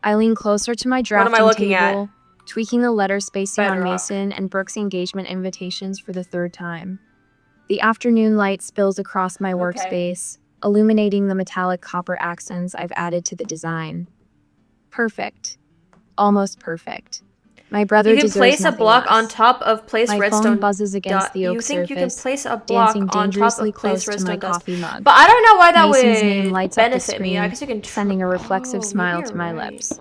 I lean closer to my drafting What am I looking table, at? tweaking the letter spacing on Bedrock. Mason and Brooke's engagement invitations for the third time. The afternoon light spills across my workspace, illuminating the metallic copper accents I've added to the design. Perfect. Almost perfect. My brother deserves nothing less. You can place a block on top of place My redstone. phone buzzes against the oak You think surface, you can place a block dancing on top dangerously of close place to my redstone coffee mug. But I don't know why that Mason's name would lights up the benefit me. I screen, guess you can sending a reflexive smile to my lips.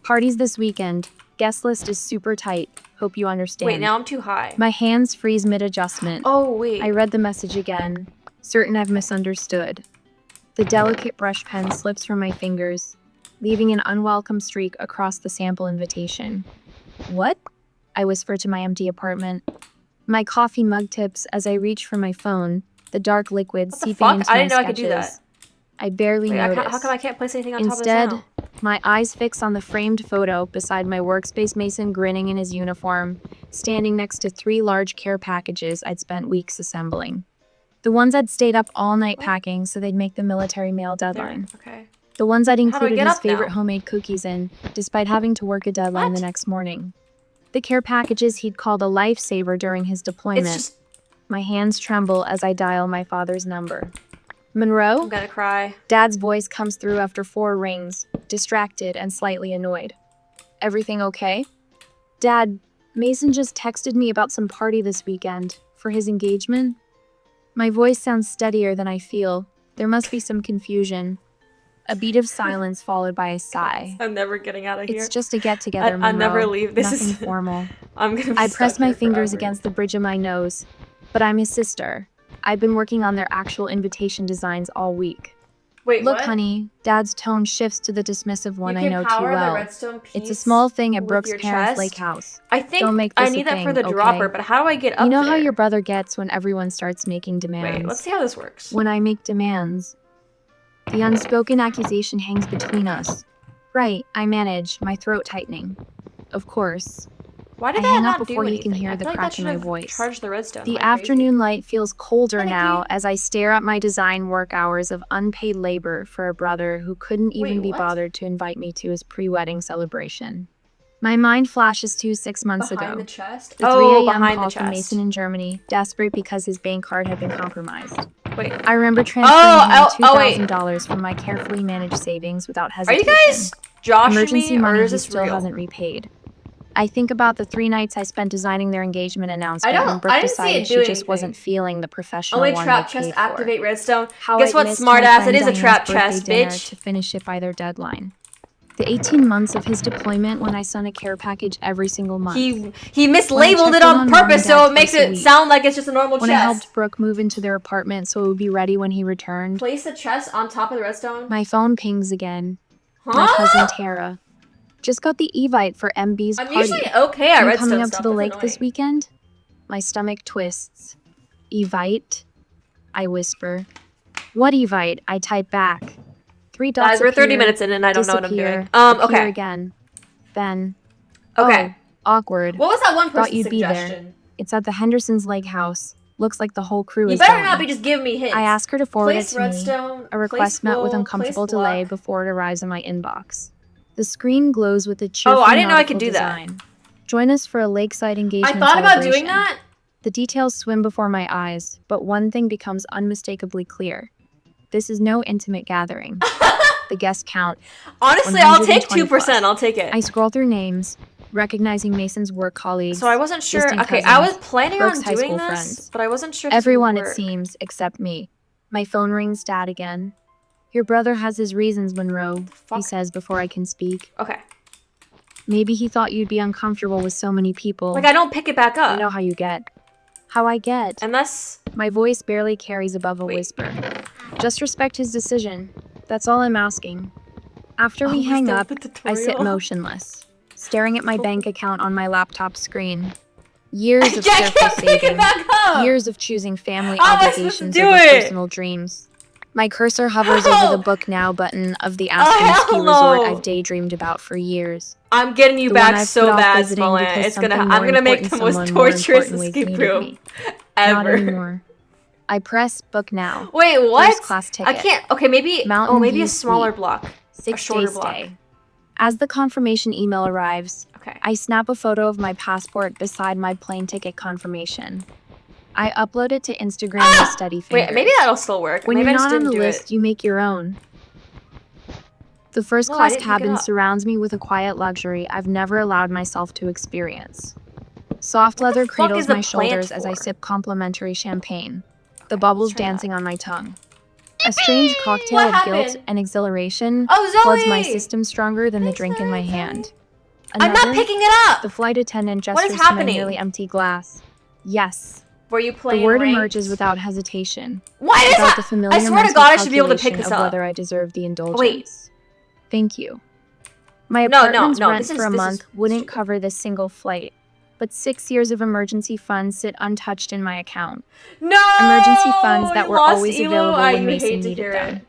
Parties this weekend. Guest list is super tight. Hope you understand. Wait, now I'm too high. My hands freeze mid-adjustment. Oh, wait. I read the message again, certain I've misunderstood. The delicate brush pen slips from my fingers, leaving an unwelcome streak across the sample invitation. What? I whisper to my empty apartment. My coffee mug tips as I reach for my phone, the dark liquid seeping into my sketches. I didn't know I could do that. I barely notice. How come I can't place anything on Instead, top of this now? my eyes fix on the framed photo beside my workspace Mason grinning in his uniform, standing next to 3 large care packages I'd spent weeks assembling. The ones I'd stayed up all night packing so they'd make the military mail deadline. Okay. The ones I'd included his favorite now? homemade cookies in, despite having to work a deadline the next morning. The care packages he'd called a lifesaver during his deployment. My hands tremble as I dial my father's number. Monroe? I'm gonna cry. Dad's voice comes through after 4 rings, distracted and slightly annoyed. Everything okay? Dad, Mason just texted me about some party this weekend, for his engagement. My voice sounds steadier than I feel. There must be some confusion. A beat of silence followed by a sigh. I'm never getting out of here. It's just a get-together, Monroe. I'll never leave. This Nothing is formal. I'm gonna be I press my fingers forever. against the bridge of my nose, but I'm his sister. I've been working on their actual invitation designs all week. Wait, Look, what? honey, Dad's tone shifts to the dismissive one I know too power the well. redstone piece It's a small thing at with Brooke's your parents' chest? lake house. I think Don't make I this a need that for thing, the dropper, okay? but how do I get up You know there? how your brother gets when everyone starts making demands. Wait, let's see how this works. When I make demands, the unspoken accusation hangs between us. Right, I manage, my throat tightening. Of course. Why did I that hang up not before do he anything? can hear I the feel like crack that in my should've voice. charged the redstone. The Am I afternoon light feels colder Thank now you. as I stare at my design work hours of unpaid labor for a brother who couldn't even Wait, be what? bothered to invite me to his pre-wedding celebration. My mind flashes to 6 months Behind ago. the chest? The 3 Oh, a.m. behind call the from chest. Mason in Germany, desperate because his bank card had been compromised. Wait. I remember transferring him wait. $2,000 from my carefully managed savings without Are you hesitation. guys joshing Emergency me, or money is he this still real? hasn't repaid. I think about the 3 nights I spent designing their engagement announcement when Brooke I didn't see it decided she do just anything. wasn't feeling the professional Only one trap they chest paid for. activate redstone. How Guess I'd what, missed smartass? my friend It is a Diane's trap birthday chest, dinner bitch. to finish it by their deadline. The 18 months of his deployment when I sent a care package every single month. He When I mislabeled checked it in on on purpose Mom and so Dad it makes twice a it week. sound like it's just a normal When I chest. helped Brooke move into their apartment so it would be ready when he returned. Place the chest on top of the redstone. My phone pings again. Huh? My cousin Tara. Just got the Evite for MB's I'm party. usually okay at You redstone coming up stuff. to the That's lake this annoying. weekend? My stomach twists. Evite? I whisper. What Evite? I type back. 3 dots Guys, we're 30 appear, minutes in and I don't know what I'm disappear, doing. appear Okay. again. Then. Okay. Oh, awkward. What was that one Thought person's you'd be there. suggestion? It's at the Henderson's Lake House. Looks like the whole crew You is better going. not be just giving me hints. I ask her to forward Place it to me. redstone, A request place met with wool, uncomfortable place delay block. before it arrives in my inbox. The screen glows with a cheerful I didn't know I could nautical do that. design. Join us for a lakeside I engagement thought about doing celebration. that. The details swim before my eyes, but one thing becomes unmistakably clear. This is no intimate gathering. The guest count. Honestly, I'll take 120 2%. plus. I'll take it. I scroll through names, recognizing Mason's work colleagues. So I wasn't sure. distant Okay, I cousins, was planning Brooke's on high doing school this, friends. but I wasn't sure. This Everyone, would it work. seems, except me. My phone rings, Dad again. Your brother has his reasons, Monroe, he Fuck. says before I can speak. Okay. Maybe he thought you'd be uncomfortable with so many people. Like I don't pick it back up. You know how you get. How I get. Unless. My voice barely carries above a whisper. Just respect his decision. That's all I'm asking. After we hang that up, the I sit tutorial? motionless, staring at my bank account on my laptop screen. Years of Jack careful can't pick it saving. back up. Years of choosing family How am I supposed to obligations do over it? personal dreams. My cursor hovers How? over the book now button of the Aspen hell ski resort no. I've daydreamed about for years. I'm getting you The one back I've so put off bad, visiting Smollett. because It's gonna. something I'm more gonna make the important most someone more torturous importantly escape needed room me. Not ever. anymore. I press book now. Wait, what? First class I ticket. can't. Okay, maybe. Mountain maybe View a smaller Suite. block. 6 shorter day block. stay. As the confirmation email arrives, Okay. I snap a photo of my passport beside my plane ticket confirmation. I upload it to Instagram with steady fingers. Wait, maybe that'll still work. When maybe you're I just not on didn't the do list, it. you make your own. The No, I first-class didn't pick it cabin up. surrounds me with a quiet luxury I've never allowed myself to experience. Soft What leather the fuck cradles is the my shoulders plant as I for? sip complimentary champagne, the Okay, bubbles let's try that. dancing on my tongue. A strange cocktail What of guilt happened? and exhilaration Oh, floods my Zoe! system stronger than the Thanks, drink in my Zoe. hand. I'm not picking it up! The flight attendant What is gestures to my happening? nearly empty glass. Yes. Were you The playing word ranked? emerges without hesitation. Why is Without that? the familiar I swear to mental God, I should be able to pick calculation this of up. whether I deserve the indulgence. Wait. Thank you. My No, apartment's no, rent this is- for a this is month wouldn't stupid. cover this single flight, but 6 years of emergency funds sit untouched in my account. No! Emergency funds that you were lost always Elo? available I when Mason hate to needed hear them. it.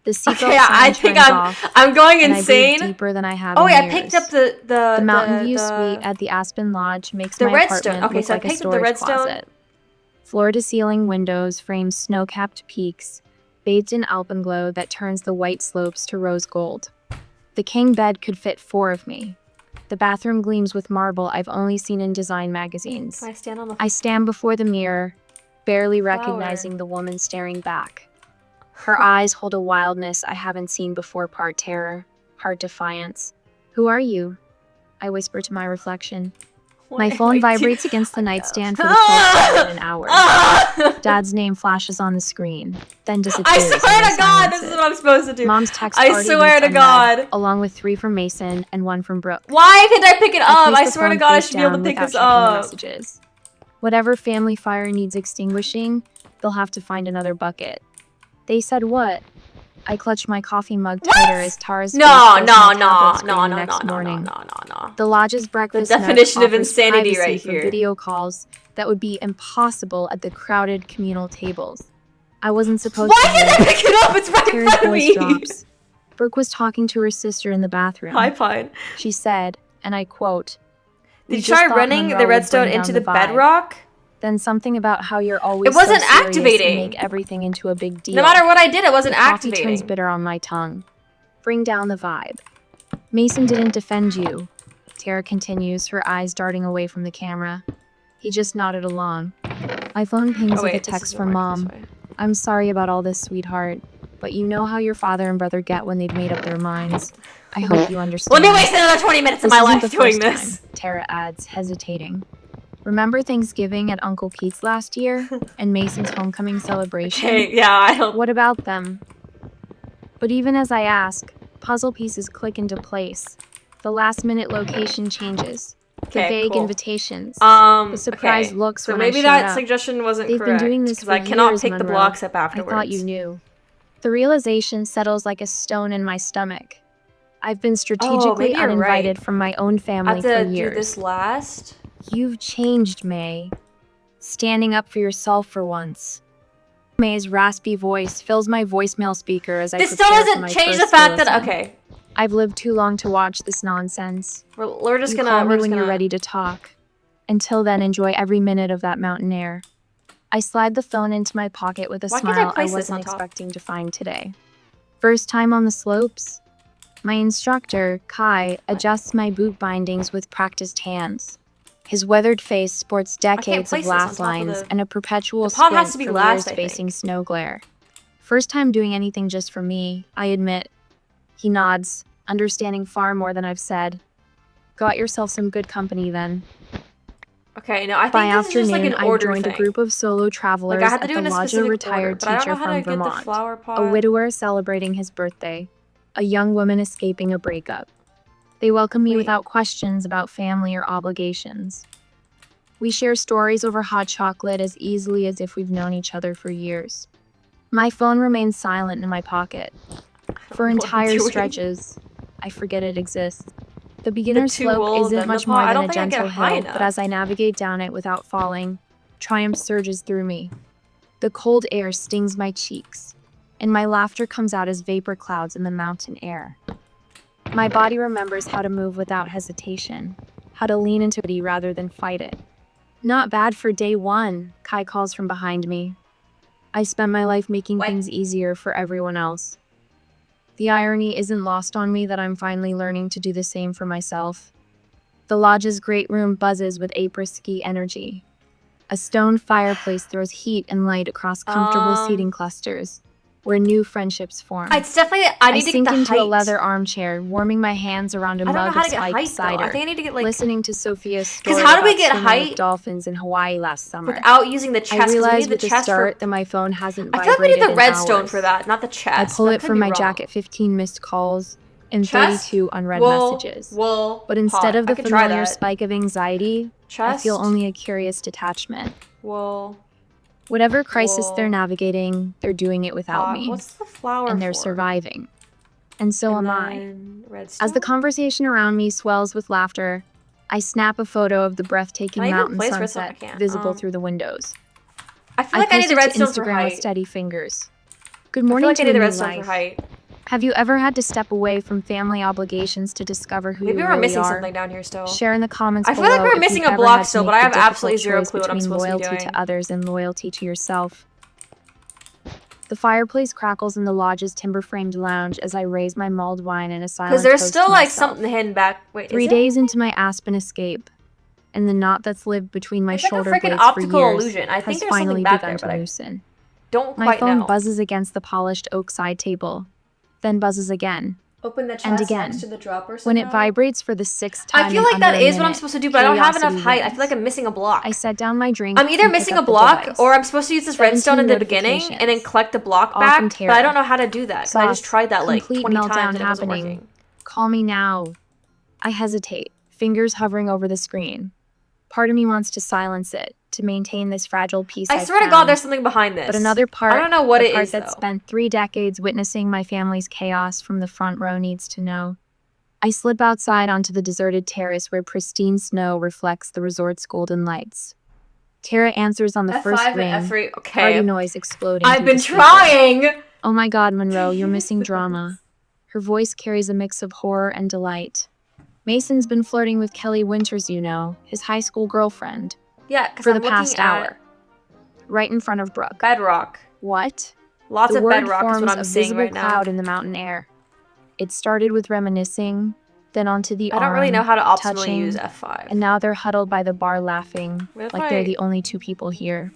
The seatbelt Okay, sign I think turns off, I'm going and I breathe insane. deeper than I have Oh in wait, I years. picked up the Mountain View suite at the Aspen Lodge makes the my redstone. apartment Okay, look so I like a picked up the storage redstone. closet. Floor-to-ceiling windows frame snow-capped peaks, bathed in alpenglow that turns the white slopes to rose gold. The king bed could fit 4 of me. The bathroom gleams with marble I've only seen in design magazines. Can I stand on the I stand before the mirror, barely Flower. recognizing the woman staring back. Her eyes hold a wildness I haven't seen before, part terror, part defiance. Who are you? I whisper to my reflection. My phone vibrates against the nightstand for the 12th time in an hour. Dad's name flashes on the screen, then disappears. I swear as I to God, this silence is it. what I'm supposed to do. Mom's text I already swear reads to unread, God. along with 3 from Mason and 1 from Brooke. Why can't I pick it up? place I the swear to phone God, I face should be able to down pick without this checking the up. messages. Whatever family fire needs extinguishing, they'll have to find another bucket. They said what? I clutched my coffee mug tighter as Tara's face No, fills no, my no, tablet screen no, the no, next no, no, morning. no. The lodge's breakfast nook definition of offers insanity privacy right for here. video calls that would be impossible at the crowded communal tables. I wasn't supposed Why to can't I hear. pick it up? It's right in Tara's front of voice me. drops. Brooke was talking to her sister in the bathroom. Hi, fine. She said, and I quote, Did "We you just try thought running Monroe the would redstone bring into down the vibe." bedrock? Then something about how you're always It wasn't so serious activating. and make everything into a big deal. No matter what I did, it wasn't The coffee turns activating. bitter on my tongue. Bring down the vibe. Mason didn't defend you. Tara continues, her eyes darting away from the camera. He just nodded along. My phone pings Oh with a wait, this text isn't from working Mom. this way. I'm sorry about all this, sweetheart, but you know how your father and brother get when they've made up their minds. I hope you understand. Let me waste another 20 minutes of This my isn't life the doing first this. time, Tara adds, hesitating. Remember Thanksgiving at Uncle Keith's last year? And Mason's homecoming celebration? Okay, yeah, I don't. What about them? But even as I ask, puzzle pieces click into place. The last-minute location changes. The Okay, vague cool. invitations. The surprise looks So when I maybe showed that up. suggestion wasn't They've correct. been doing this because for I cannot years, pick the Monroe. blocks up I afterwards. thought you knew. The realization settles like a stone in my stomach. I've been strategically maybe you're uninvited right. from my own I family have for to do years. this last. You've changed, May. Standing up for yourself for once. May's raspy voice fills my voicemail speaker as I This still prepare for doesn't my change the first fact that listen. okay. I've lived too long to watch this nonsense. We're just You gonna. call me We're just when gonna. you're ready to talk. Until then, enjoy every minute of that mountain air. I slide the phone into my pocket with a Why can't I smile I place this wasn't on top? expecting to find today. First time on the slopes? My instructor, Kai, adjusts my boot bindings with practiced hands. His weathered face sports decades place of this on laugh top of lines the- and a perpetual The pod squint has to be for last, years I facing think. snow glare. First time doing anything just for me, I admit. He nods, understanding far more than I've said. Got yourself some good company then. Okay, no, I By think this is just like afternoon, an I order joined thing. a group of solo travelers Like I had to at do the it in a lodge specific retired order, but I don't teacher know how from to get the Vermont, flower pot. a widower celebrating his birthday, a young woman escaping a breakup. They welcome me Wait. without questions about family or obligations. We share stories over hot chocolate as easily as if we've known each other for years. My phone remains silent in my pocket. For know what I'm entire doing. stretches, I forget it exists. The beginner two slope wolves isn't and the much paw. more I than don't a think I get gentle high hill, enough. but as I navigate down it without falling, triumph surges through me. The cold air stings my cheeks, and my laughter comes out as vapor clouds in the mountain air. My body remembers how to move without hesitation, how to lean into it rather than fight it. Not bad for day one, Kai calls from behind me. I spent my life making What? things easier for everyone else. The irony isn't lost on me that I'm finally learning to do the same for myself. The lodge's great room buzzes with après-ski energy. A stone fireplace throws heat and light across comfortable seating clusters, where new friendships form. It's definitely. I need to get sink the into height. a leather armchair, warming my hands around a I don't know mug how of to get spiked height, cider, though. I think I need to get, like... listening to Sophia's story how do we about get swimming height with dolphins in Hawaii last summer. without using the chest? I 'Cause we realized need the with the chest start for... that my phone hasn't I feel like we vibrated need the in redstone hours. for that, not the chest. I pull but it could from be my wrong. jacket, 15 missed calls and Chest, 32 unread wool, messages. wool, But instead pot. of the I could try familiar that. spike of anxiety, I feel Chest, only a curious detachment. wool, Whatever crisis wool, they're navigating, they're doing it without pot. me. What's the flower And they're for? surviving. And so And am I. then redstone? As the conversation around me swells with laughter, I snap a photo of the breathtaking Can I even mountain place redstone? I sunset can't. visible through the windows. I feel like I need post the it to redstone for Instagram with height. steady fingers. Good I feel morning like I to need a the new redstone for life. height. Have you ever had to step away from family obligations to discover who Maybe you we're really missing are? something down here still. Share in the comments I feel below like we're if missing you've a ever block had to still, make but I the have difficult absolutely zero choice clue what I'm between supposed to be loyalty doing. to others and loyalty to yourself. The fireplace crackles in the lodge's timber-framed lounge as I raise my mulled wine in a silent Because there's toast still to like myself. something hidden back. Wait, 3 is it? days into my Aspen escape, and the knot that's lived between my It's like a shoulder freaking blades optical for years illusion. I think has there's finally something back begun there, to but I loosen. don't My quite phone know. buzzes against the polished oak side table, then buzzes again, Open the chest and again. next to the dropper When it somehow? vibrates for the 6th time I feel in like that under a is what I'm minute, supposed to do, but I don't have enough curiosity height. I wins. feel like I'm missing a block. I set down my drink. I'm either and pick missing up a the block, device. or I'm supposed to use this 17 redstone and the beginning, and then notifications. collect the block All back, from but I Tara. don't know how to do that, because I just Sauce. tried that like Complete 20 meltdown times and it wasn't happening. working. Call me now. I hesitate, fingers hovering over the screen. Part of me wants to silence it, to maintain this fragile piece I I've swear to found. God there's something behind this. But another part, I don't know what the it part is, that though. spent 3 decades witnessing my family's chaos from the front row needs to know. I slip outside onto the deserted terrace where pristine snow reflects the resort's golden lights. Tara answers on the first F5 ring, and F3, party okay. noise exploding I've through been the speaker. trying! Oh my God, Monroe, you're missing drama. Her voice carries a mix of horror and delight. Mason's been flirting with Kelly Winters, you know, his high school girlfriend, Yeah, because for I'm the past looking at hour. Right in front of Brooke. bedrock. What? Lots The of word bedrock is forms what I'm a seeing visible right now. cloud in the mountain air. It started with reminiscing, then onto the I don't really know arm, how to optimally touching, use F5. and now they're huddled by the bar laughing, What if like I- they're the only 2 people here.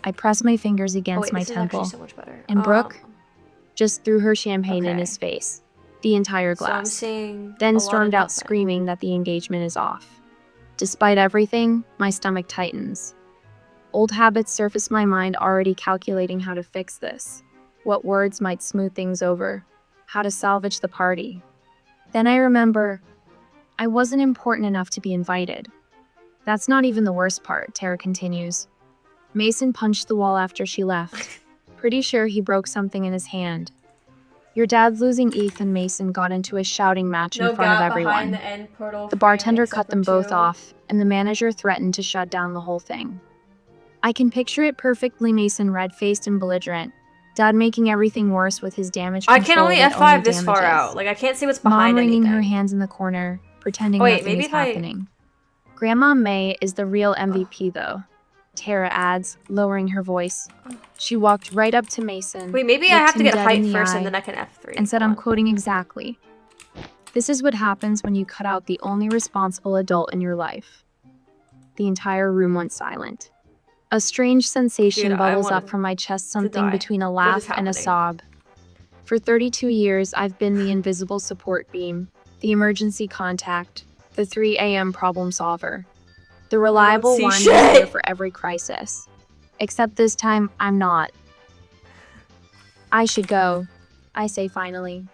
I press my fingers Oh, against wait, my this is actually temple, so much better. and Brooke just threw her champagne in okay. his face, the entire So I'm glass, seeing a then lot of stormed out nothing. screaming that the engagement is off. Despite everything, my stomach tightens. Old habits surface my mind, already calculating how to fix this, what words might smooth things over, how to salvage the party. Then I remember, I wasn't important enough to be invited. That's not even the worst part, Tara continues. Mason punched the wall after she left. Pretty sure he broke something in his hand. Your dad's losing ETH and Mason got into a shouting match in front of everyone. The bartender cut them both off, and the manager threatened to shut down the whole thing. I can picture it perfectly, Mason red-faced and belligerent, Dad making everything worse with his damage I control can only that F5 this far damages. out. Like, I can't see what's Mom behind wringing anything. her hands in the corner, pretending Wait, nothing maybe is if I- happening. Grandma May is the real MVP, though, Tara adds, lowering her voice. She walked right up to Mason, Wait, maybe I looked have to him get dead height in the first eye, and then I can F3. and said, Hold I'm on. quoting exactly, "This is what happens when you cut out the only responsible adult in your life." The entire room went silent. A strange sensation Dude, I bubbles wanted up from my chest, die. something between a What is laugh and a happening? sob. For 32 years, I've been the invisible support beam, the emergency contact, the 3 a.m. problem solver. The reliable see one who's shit. there for every crisis. Except this time, I'm not. I should go, I say finally.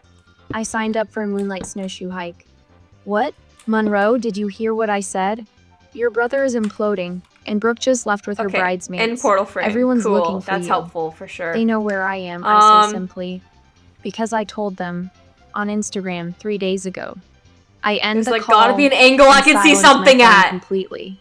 I signed up for a moonlight snowshoe hike. What? Monroe, did you hear what I said? Your brother is imploding, and Brooke just left with her Okay, bridesmaids. in portal frame. Everyone's cool. looking for That's you. helpful for sure. They know where I am, I say Um, simply. Because I told them on Instagram 3 days ago. I end There's the like call gotta be an angle I and can see silence my something phone at. completely.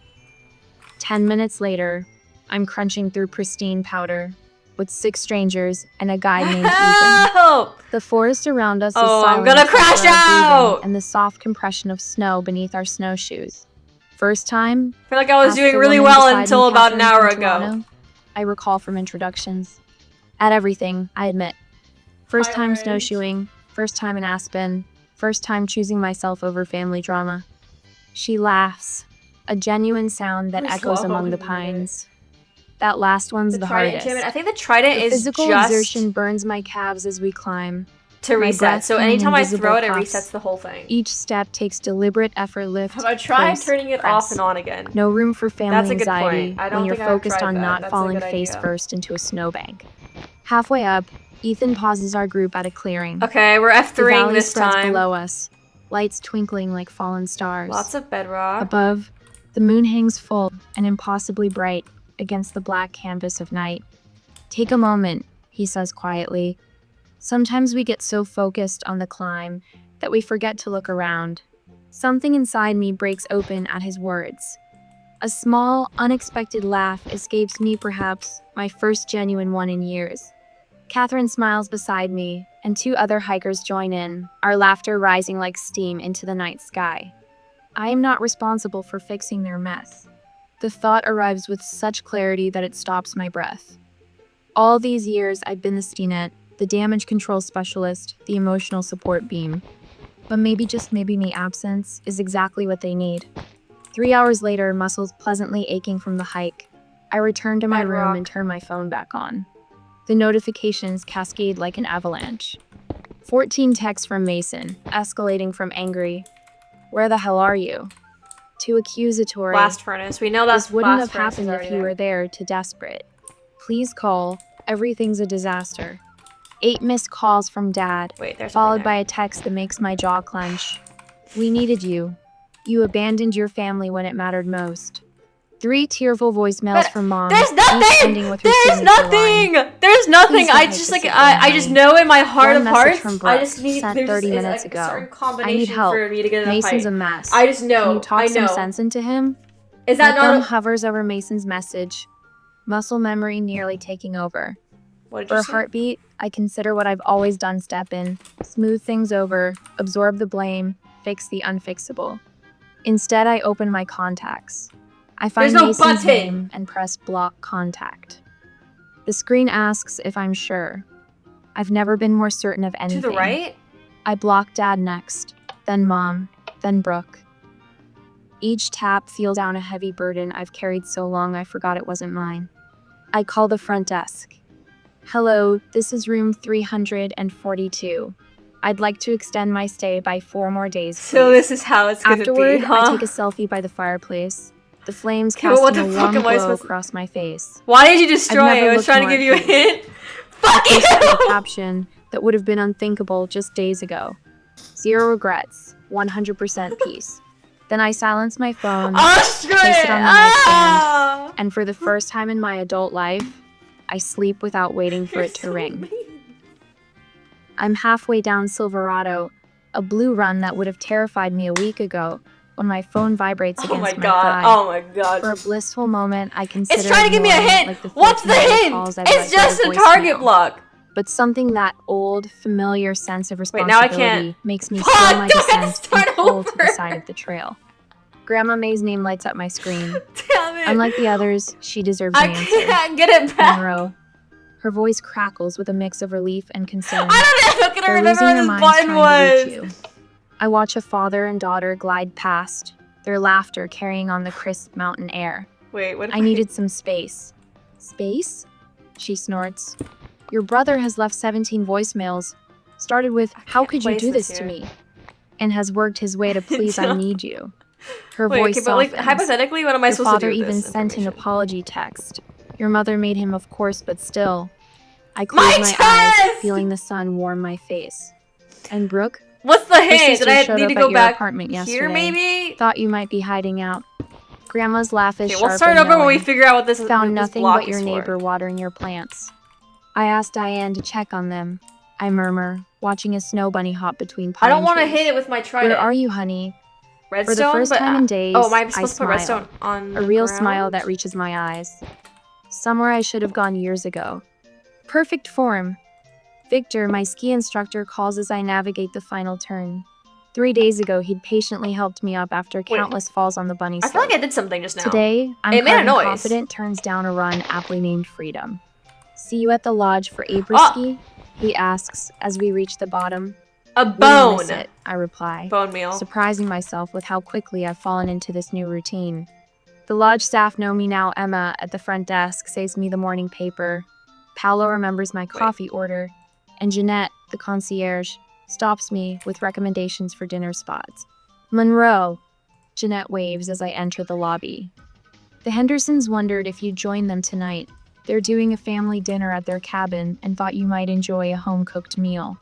10 minutes later, I'm crunching through pristine powder with 6 strangers and a guy named Ethan. Help! The forest around us is Oh, I'm silent gonna except crash for our breathing out! and the soft compression of snow beneath our snowshoes. First time, I feel like I was asked doing the really woman well beside me, until about an Catherine hour from ago. Toronto. I recall from introductions. At everything, I admit. First time Highland. snowshoeing, First time in Aspen. First time choosing myself over family drama. She laughs, a genuine sound that I echoes love among the it. pines. That last one's the trident hardest. enchantment. I think the trident The is physical just exertion burns my calves as we climb. to my reset. breath So coming anytime I invisible throw it, it puffs. resets the whole thing. Each step takes deliberate effort. Lift, Have I tried place, turning it press. off and on again? No room for family That's a good anxiety point. I don't when you're think I've focused tried on that. not That's a falling good face idea. first into a snowbank. Halfway up, Ethan pauses our group at a clearing. Okay, we're The F3ing valley this spreads time. below us, lights twinkling like fallen stars. Lots of bedrock. Above, the moon hangs full and impossibly bright against the black canvas of night. Take a moment, he says quietly. Sometimes we get so focused on the climb that we forget to look around. Something inside me breaks open at his words. A small, unexpected laugh escapes me, perhaps my first genuine one in years. Catherine smiles beside me, and 2 other hikers join in, our laughter rising like steam into the night sky. I am not responsible for fixing their mess. The thought arrives with such clarity that it stops my breath. All these years, I've been the STNet, the damage control specialist, the emotional support beam. But maybe, just maybe, my absence is exactly what they need. 3 hours later, muscles pleasantly aching from the hike, I return to my room and turn my phone back on. The notifications cascade like an avalanche. 14 texts from Mason, escalating from angry, "Where the hell are you?" to accusatory, Blast furnace. We know that's "This wouldn't blast have happened furnace if you were there," to desperate, "Please call, everything's a disaster." 8 missed calls from Dad, Wait, there's followed by a text that makes my jaw clench. "We needed you. You abandoned your family when it mattered most." 3 tearful voicemails from Mom. There's each nothing! ending with her There's signature line. nothing! There's nothing! Please I don't just make like, this I just know in my heart One of message hearts, from I Brooke, just need, sent there's 30 just minutes a ago. certain "I need combination help. for me to get in a Mason's fight. a mess. I just know. Can you talk I some know. sense into him?" Is My that thumb not hovers over Mason's message, muscle memory nearly taking over. what did For you a say? heartbeat, I consider what I've always done: step in, smooth things over, absorb the blame, fix the unfixable. Instead, I open my contacts. I find There's no Mason's button. name and press block contact. The screen asks if I'm sure. I've never been more certain of To anything. the right? I block Dad next, then Mom, then Brooke. Each tap feels down a heavy burden I've carried so long I forgot it wasn't mine. I call the front desk. "Hello, this is room 342. I'd like to extend my stay by 4 more days, please." So this is how it's gonna Afterward, be, huh? I take a selfie by the fireplace, the flames Okay, well, what casting the a fuck warm am I glow supposed to- across my face. Why did you destroy I've it? never I was looked trying to more give you a at peace. hint. Fuck Posted you! a caption that would have been unthinkable just days ago. "Zero regrets, 100% peace." Then I silence my phone, Oh, screw place it! it on the Ah! and for the first time in my adult life, I sleep without waiting for it to ring. I'm halfway down Silverado, a blue run that would have terrified me a week ago, when my phone vibrates Oh against my my god, thigh. oh my For a god. blissful moment, I consider It's trying to give me a ignoring it, hint! like the What's the 14 hint? calls I've It's let go just to a target voicemail. block. But something, that old, familiar sense of Wait, now I responsibility, can't- makes me Fuck, slow my do I have to descent start and pull to the over? side of the trail. Grandma May's name lights up my screen. Damn it. Unlike the others, she deserves I an answer. can't get it back. Monroe. Her voice crackles with a mix of relief and concern. I don't know, can I They're remember losing what their this minds button trying to reach was? you. I watch a father and daughter glide past, their laughter carrying on the crisp mountain air. Wait, what if I needed some space. "Space?" she snorts. "Your brother has left 17 voicemails. Started with, 'How could you place do this this to here. me?' and has worked his way to, 'Please, I need you.'" Her Wait, voice okay, but like, softens. hypothetically, what am I The supposed to father do with even this sent an information? apology text. "Your mother made him, of course, but still." I close my eyes, chest! feeling the sun warm my face. "And Brooke? What's the Her hint? sister Did I showed need up to at go your back apartment here, yesterday. maybe? Thought you might be hiding out." Grandma's laugh is Okay, sharp we'll start and over when we knowing. figure out what this is. "Found what this nothing block but your is for. neighbor watering your plants." I asked Diane to check on them. I murmur, watching a snow bunny hop between pine I don't want to trees. hit it with my trident. "Where are you, honey?" Redstone, For the first but, time in days, oh, am I I supposed to put smile. redstone on A the real ground? smile that reaches my eyes. Somewhere I should have gone years ago. Perfect form. Victor, my ski instructor, calls as I navigate the final turn. 3 days ago, he'd patiently helped me up after countless falls on the bunny I feel slope. like I did something just now. Today, I'm It made a carving noise. confident turns down a run aptly named Freedom. "See you at the lodge for apres-ski?" he asks as we reach the bottom. A Wouldn't bone. miss it, I reply, Bone meal. surprising myself with how quickly I've fallen into this new routine. The lodge staff know me now. Emma at the front desk saves me the morning paper. Paolo remembers my coffee order. And Jeanette, the concierge, stops me with recommendations for dinner spots. Monroe, Jeanette waves as I enter the lobby. The Hendersons wondered if you'd join them tonight. They're doing a family dinner at their cabin and thought you might enjoy a home-cooked meal.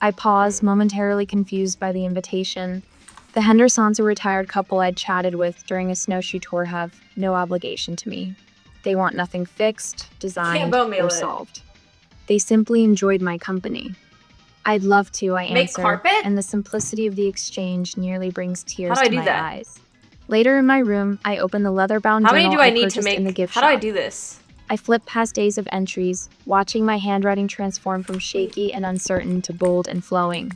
I pause, momentarily confused by the invitation. The Hendersons, a retired couple I'd chatted with during a snowshoe tour, have no obligation to me. They want nothing fixed, designed, or solved. They simply enjoyed my company. I'd love to, I answer, carpet? and the simplicity of the exchange nearly brings tears How do to I my do that? eyes. Later in my room, I open the leather-bound How journal many do I need to purchased make? in the gift How shop. do I do this? I flip past days of entries, watching my handwriting transform from shaky and uncertain to bold and flowing.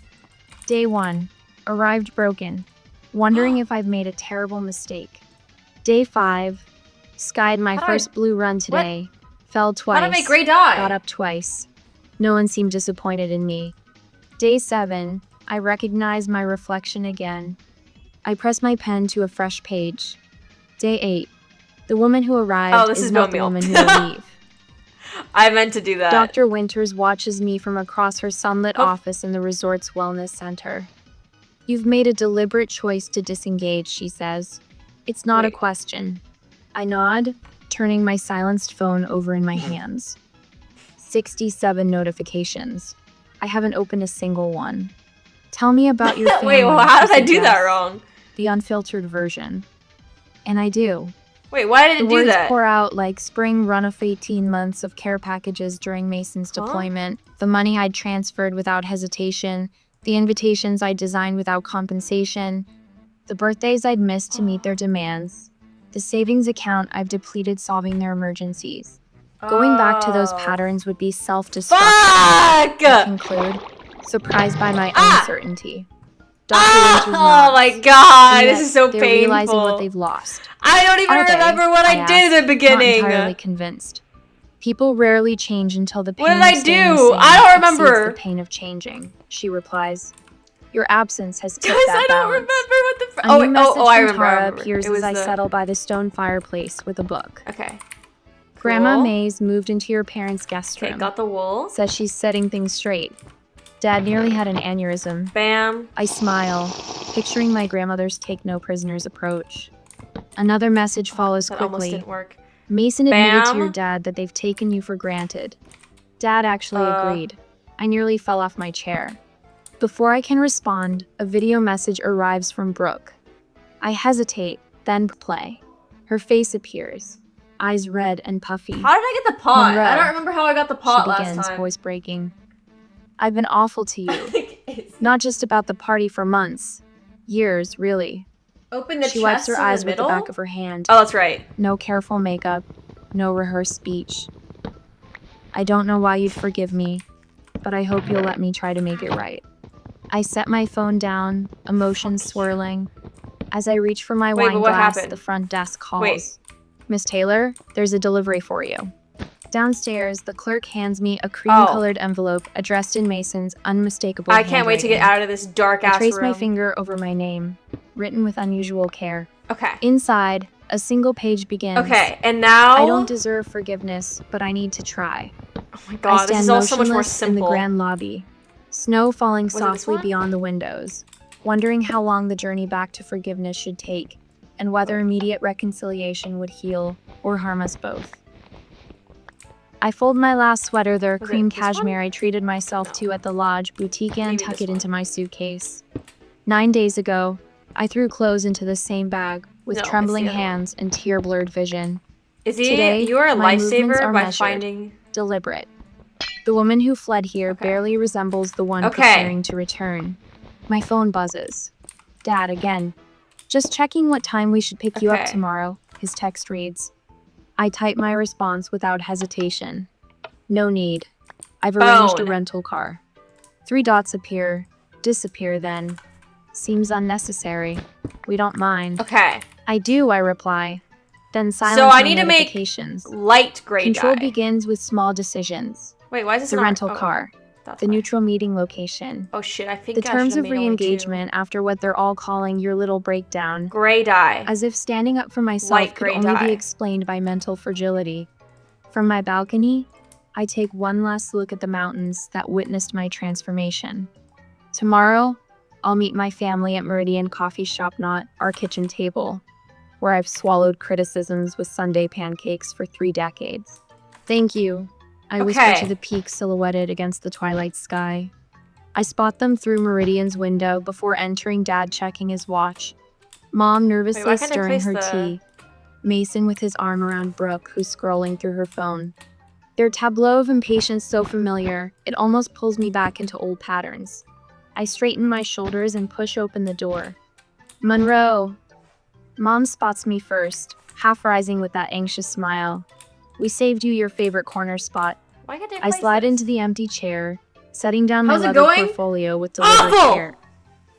Day 1. Arrived broken, wondering if I've made a terrible mistake. Day 5. Skied my first blue run today. Fell twice. How do I make Gray die? Got up twice. No one seemed disappointed in me. Day 7. I recognize my reflection again. I press my pen to a fresh page. Day 8. The woman who arrived is not the woman who will leave. I meant to do that. Dr. Winters watches me from across her sunlit office in the resort's wellness center. You've made a deliberate choice to disengage, she says. It's not a question. I nod, turning my silenced phone over in my hands. 67 notifications. I haven't opened a single one. Tell me about your family. Wait, well, how did I do that wrong? The unfiltered version. And I do. Wait, why did it do The that? words pour out like spring run of 18 months of care packages during Mason's deployment, the money I'd transferred without hesitation, the invitations I'd designed without compensation, the birthdays I'd missed to meet their demands, the savings account I've depleted solving their emergencies. Going back to those patterns would be self-destructive. Fuck! I conclude, surprised by my uncertainty. Dr. Winters Oh nods, my god, and this yet is so they're painful. realizing what they've lost. I don't even Are they? remember what I did at the beginning. Not entirely convinced. People rarely change until the pain What did I of staying do? the same I don't exceeds remember. the pain of changing, she replies. Your absence has tipped Guys, that I don't balance. remember what the A new message I from remember. Tara appears It was as I the- settle by the stone fireplace with a book. Okay. Grandma Cool. Mays moved into your parents' guest Okay, room. got the wool. Says she's setting things straight. Dad nearly had an aneurysm. Bam. I smile, picturing my grandmother's take-no-prisoners approach. Another message follows That almost quickly. didn't work. Mason admitted to Bam. your dad that they've taken you for granted. Dad actually agreed. I nearly fell off my chair. Before I can respond, a video message arrives from Brooke. I hesitate, then play. Her face appears, eyes red and puffy. How did I get the pot? Monroe. I don't remember how I got the pot She last begins, time. voice breaking. I've been awful to you. Not just about the party for months. Years, really. Open the She wipes chest her in eyes the with the middle? back of her hand. Oh, that's right. No careful makeup. No rehearsed speech. I don't know why you'd forgive me, but I hope you'll let me try to make it right. I set my phone down, emotions swirling. As I reach for my Wait, but wine what glass, happened? the front desk calls. Wait. Miss Taylor, there's a delivery for you. Downstairs, the clerk hands me a cream-colored envelope addressed in Mason's unmistakable I can't wait to get handwriting. out of this dark I ass trace room. my finger over my name, written with unusual care. Okay. Inside, a single page begins. Okay, and now I don't deserve forgiveness, but I need to try. Oh my I god, this stand is all so much more motionless in the simple. grand lobby, snow falling Was it this softly one? beyond the windows, wondering how long the journey back to forgiveness should take, and whether immediate reconciliation would heal or harm us both. I fold my last sweater, the Was it cream this one? cashmere I treated myself No. to at the lodge boutique, and Maybe tuck this it one. into my suitcase. 9 days ago, I threw clothes into the same bag with No, it's the trembling other one. hands and tear-blurred vision. Is he? Today, You are a my movements lifesaver are by measured. finding. Deliberate. The woman who fled here Okay. barely resembles the one Okay. preparing to return. My phone buzzes. Dad, again. Just checking what time we should pick you up Okay. tomorrow, his text reads. I type my response without hesitation. No need. I've arranged a Phone. rental car. 3 dots appear, disappear then. Seems unnecessary. We don't mind. Okay. I do, I reply. Then silence So I my need to make notifications. light gray Control dye. begins with small decisions. Wait, why is this The not- rental oh. car. That's the why. neutral meeting location. Oh shit, I think The terms of re-engagement after what they're all calling your little breakdown. Gray dye. As if standing up for myself White could gray only dye. be explained by mental fragility. From my balcony, I take one last look at the mountains that witnessed my transformation. Tomorrow, I'll meet my family at Meridian Coffee Shop, not our kitchen table, where I've swallowed criticisms with Sunday pancakes for 3 decades. Thank you, I whisper to the peaks silhouetted against the twilight sky. I spot them through Meridian's window before entering Dad checking his watch. Mom nervously stirring her tea. Mason with his arm around Brooke, who's scrolling through her phone. Their tableau of impatience so familiar, it almost pulls me back into old patterns. I straighten my shoulders and push open the door. Monroe. Mom spots me first, half rising with that anxious smile. We saved you your favorite corner spot. Why can't I slide into the empty chair, setting down my How's it leather going? portfolio with deliberate Awful! care.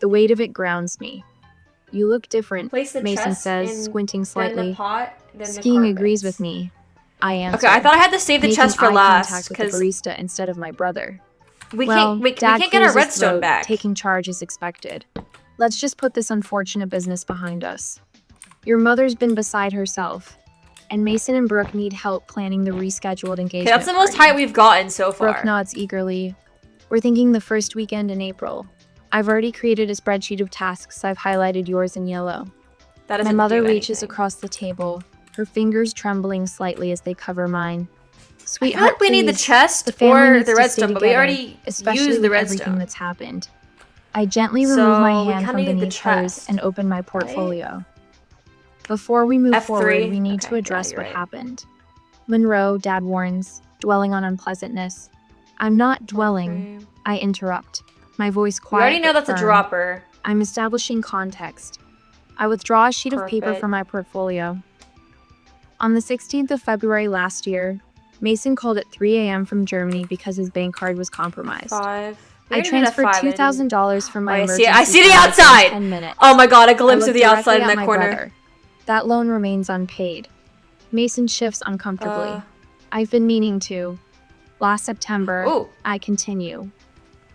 The weight of it grounds me. You look different, Place the Mason chest says, in, squinting slightly. Then the pot, then Skiing the agrees with me. I answer. Okay, I thought I had to save the making chest for eye last contact with the because barista instead of my brother. we Well, can't Dad get clears our his redstone throat, back. Taking charge is expected. Let's just put this unfortunate business behind us. Your mother's been beside herself, and Mason and Brooke need help planning the rescheduled engagement. Okay, that's the most party. height we've gotten so far. Brooke nods eagerly. We're thinking the first weekend in April. I've already created a spreadsheet of tasks. I've highlighted yours in yellow. That My doesn't mother do reaches anything. across the table, her fingers trembling slightly as they cover mine. I Sweetheart, feel like we need the please. chest The family or needs the to stay redstone, but we together, already especially used the with everything redstone. that's happened. I gently So, remove my we hand kinda from need the beneath hers chest, and open my portfolio. Before we move F3? forward, we need Okay, to address yeah, what you're right. happened. Monroe, Dad warns, dwelling on unpleasantness. I'm not dwelling, I interrupt, my voice We quiet already know but that's a firm. dropper. I'm establishing context. I withdraw a sheet of paper Perfect. from my portfolio. On the 16th of February last year, Mason called at 3 a.m. from Germany because his bank card was compromised. 5. I transferred $2,000 from my emergency I see the fund within outside! 10 minutes. Oh my god, a glimpse I of look the outside directly in at that my corner. brother. That loan remains unpaid. Mason shifts uncomfortably. Uh. I've been meaning to. Last September, Ooh. I continue.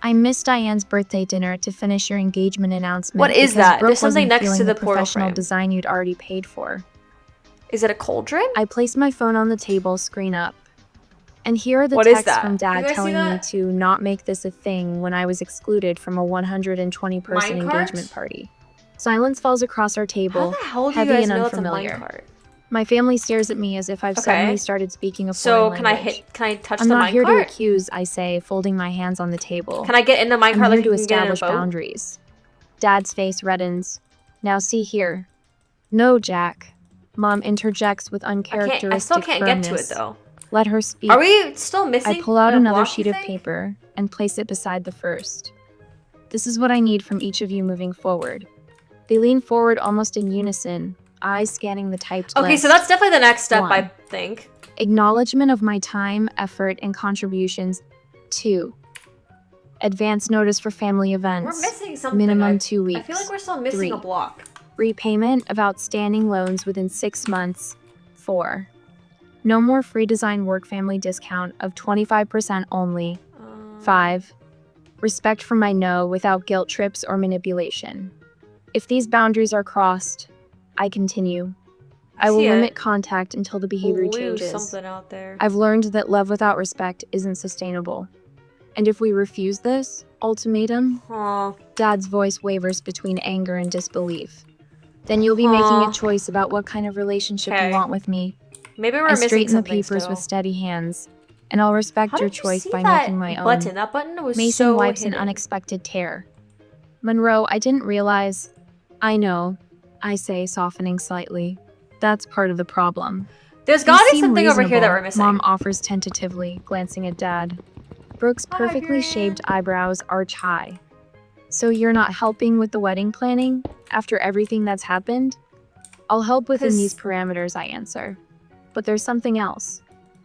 I missed Diane's birthday dinner to finish your engagement announcement. What is because that? Brooke There's something wasn't next feeling to the portal professional frame. design you'd already paid for. Is it a cauldron? I placed my phone on the table, screen up. And here are the What is texts that? from You Dad guys see telling me that? to not make this a thing when I was excluded from a 120-person Minecart? engagement party. Silence falls across our How table, the hell do you heavy guys and know it's a unfamiliar. minecart? My family stares at me as if I've Okay. suddenly started speaking a So foreign can language. I touch I'm the not here to minecart? accuse, I say, folding my hands on the table. Can I get in the minecart I'm here like to you can get in a establish boat? boundaries. Dad's face reddens. Now see here. No, Jack. Mom interjects with I uncharacteristic still can't get to it firmness. though. Let her speak. Are we still missing? I pull out the another block, sheet you of think? paper and place it beside the first. This is what I need from each of you moving forward. They lean forward almost in unison, eyes scanning the typed Okay, list. so that's definitely the next step, 1. I think. Acknowledgement of my time, effort, and contributions. 2. Advance notice for family events. We're missing something. Minimum 2 weeks. I feel like we're still missing 3. a block. Repayment of outstanding loans within 6 months. 4. No more free design work family discount of 25% only. 5. Respect for my no without guilt trips or manipulation. If these boundaries are crossed, I continue. I will See it. limit contact until the behavior Blue changes. something out there. I've learned that love without respect isn't sustainable. And if we refuse this ultimatum, Aw. Dad's voice wavers between anger and disbelief. Then you'll be making Aw. a choice about what kind of relationship Okay. you want with me. Maybe we're I missing straighten the something papers still. with steady hands, and I'll respect How your did you choice see by that making my own. button? That button was Mason so wipes hidden. an unexpected tear. Monroe, I didn't realize. I know, I say, softening slightly. That's part of the problem. There's You gotta be seem something over here that reasonable, we're missing. Mom offers tentatively, glancing at Dad. Brooke's perfectly shaved eyebrows arch high. So you're not helping with the wedding planning after everything that's happened? I'll help within these parameters, I answer. But there's something else.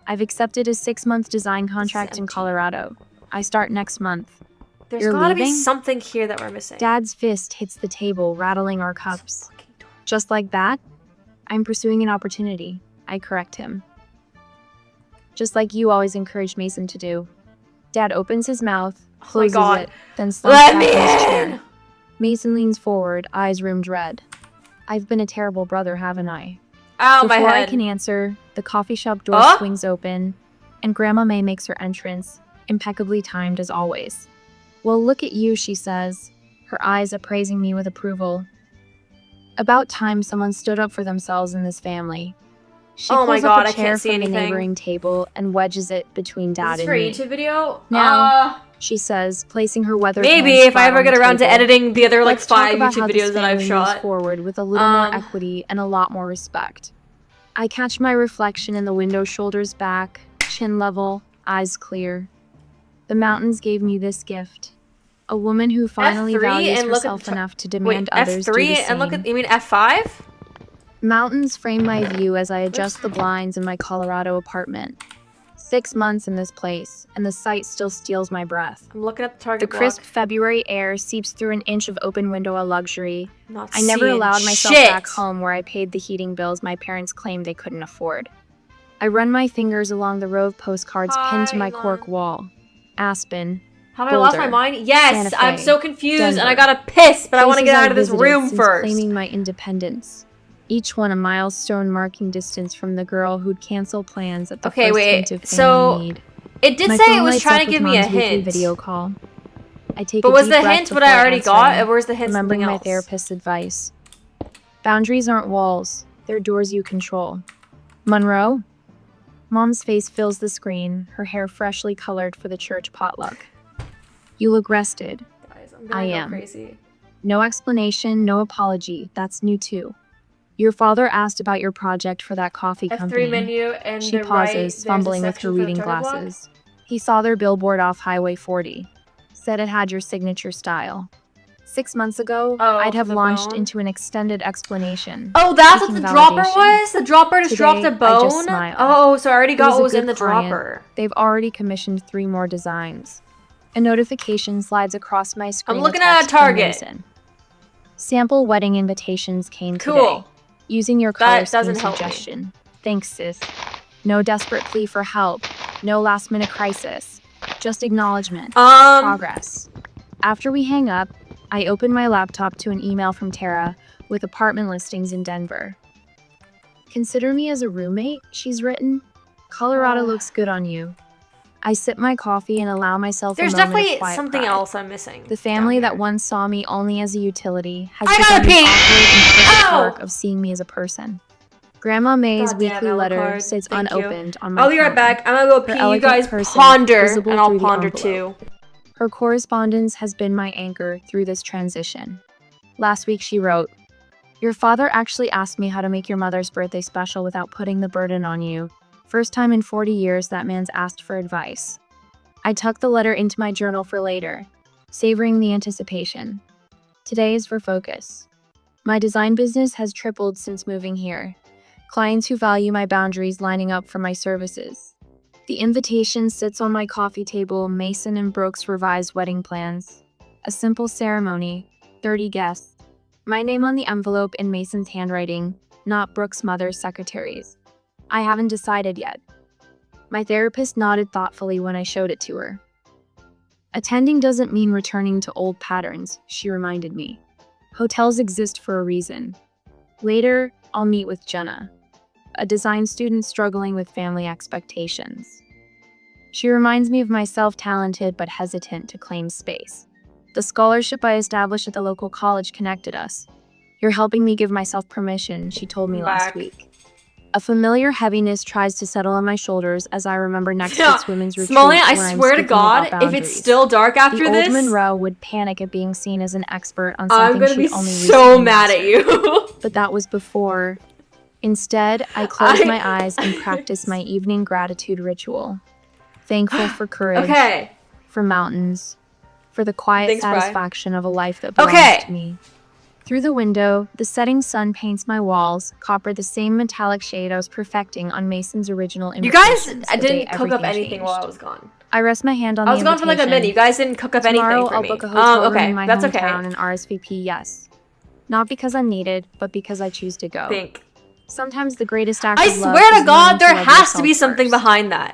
I've accepted a 6-month design contract in empty. Colorado. I start next month. There's You're gotta be leaving? something here that we're missing. Dad's fist hits the table, rattling our cups. Fucking door. Just like that, I'm pursuing an opportunity. I correct him. Just like you always encouraged Mason to do. Dad opens his mouth, Oh my closes God. it, then slumps Let back me in his in! chair. Mason leans forward, eyes rimmed red. I've been a terrible brother, haven't I? Ow, my Before I head. can answer, the coffee shop door swings open, and Grandma May makes her entrance, impeccably timed as always. Well, look at you, she says, her eyes appraising me with approval. About time someone stood up for themselves in this family. She Oh my pulls God, up I a chair can't see from the anything. neighboring table and wedges it between Is Dad this and for a me. YouTube video? Now, she says, placing her weathered Maybe hands if I flat ever on get the around to table. editing the other like Let's talk 5 about how YouTube this videos that I've family moves shot. forward with a little more equity and a lot more respect. I catch my reflection in the window, shoulders back, chin level, eyes clear. The mountains gave me this gift. A woman who finally F3 values and look at herself the enough to demand Wait, others do F3 the and look at, same. you mean F5? Mountains frame my view as I adjust the blinds in my Colorado apartment. 6 months in this place, and the sight still steals my breath. I'm looking at the target The crisp block. February air seeps through an inch of open window, a luxury. Not I never seeing allowed myself shit. back home where I paid the heating bills my parents claimed they couldn't afford. I run my fingers along the row of postcards pinned to my cork wall. Aspen. Have I lost my Boulder, mind? Yes, Santa I'm Fe, so confused and I Denver. gotta piss, but I want to Places get out of this visited room since first. claiming my independence. Each one a milestone marking distance from the girl who'd cancel plans at the first hint of family need. It did My say phone it was lights trying up to with give me a Mom's weekly hint. video call. I take But a was deep the breath hint what I before already got, answering, or was the hint remembering something my else? therapist's advice. Boundaries aren't walls, they're doors you control. Monroe? Mom's face fills the screen, her hair freshly colored for the church potluck. You look rested. Guys, I go am. crazy. No explanation, no apology. That's new too. Your father asked about your project for that coffee company. F3 menu and She the pauses, fumbling with her reading glasses. He saw their billboard off Highway 40. Said it had your signature style. 6 months ago, I'd have launched into an extended explanation. Oh, that's what seeking the dropper validation. was? The dropper just dropped a Today, I just bone? smile. Oh, so I already It got was a what was in good the client. dropper. They've already commissioned 3 more designs. A notification slides across my screen. I'm looking a at a text from Target. Mason. Sample wedding invitations came today. Cool. Using your color That scheme doesn't help me. suggestion. Thanks, sis. No desperate plea for help. No last-minute crisis. Just acknowledgement. Progress. After we hang up, I open my laptop to an email from Tara with apartment listings in Denver. Consider me as a roommate, she's written. Colorado looks good on you. I sip my coffee and allow myself There's a moment definitely of quiet something pride. else I'm missing. The family down that here. once saw me only as a utility has I begun gotta the pee! awkward and perfect Ow! work of seeing me as a person. Grandma May's Goddamn weekly Alucard. letter sits Thank you. unopened on my I'll be right counter. back. I'm gonna go Her pee. You elegant guys person, ponder, visible and I'll through the ponder envelope. too. Her correspondence has been my anchor through this transition. Last week she wrote, "Your father actually asked me how to make your mother's birthday special without putting the burden on you. First time in 40 years that man's asked for advice." I tucked the letter into my journal for later, savoring the anticipation. Today is for focus. My design business has tripled since moving here. Clients who value my boundaries lining up for my services. The invitation sits on my coffee table, Mason and Brooks' revised wedding plans. A simple ceremony, 30 guests. My name on the envelope in Mason's handwriting, not Brooks' mother's secretary's. I haven't decided yet. My therapist nodded thoughtfully when I showed it to her. Attending doesn't mean returning to old patterns, she reminded me. Hotels exist for a reason. Later, I'll meet with Jenna, a design student struggling with family expectations. She reminds me of myself, talented but hesitant to claim space. The scholarship I established at the local college connected us. You're helping me give myself permission, she told me last week. A familiar heaviness tries to settle on my shoulders as I remember next week's women's retreat. Smolly, I where I'm swear to speaking about God, if it's boundaries. still dark after the this, old Monroe would panic at being seen as an expert on I'm something gonna she'd be only so recently mad at mastered. you. But that was before. Instead, I closed my eyes and practiced my evening gratitude ritual. Thankful for courage, Okay. for mountains, for the quiet Thanks, Bri. satisfaction of a life that belongs Okay. to me. Through the window, the setting sun paints my walls, copper the same metallic shade I was perfecting on Mason's original You guys invitations I the day didn't cook up everything anything changed. while I was gone. I rest my hand on I the was gone for like a invitation. minute. You guys didn't cook up Tomorrow, anything for I'll me. book a hotel room Okay. in my That's hometown okay. and RSVP yes. Not because I'm needed, but because I choose to go. Think. Sometimes the greatest act I of love swear is to God, learning to there love has to be yourself something first. behind that.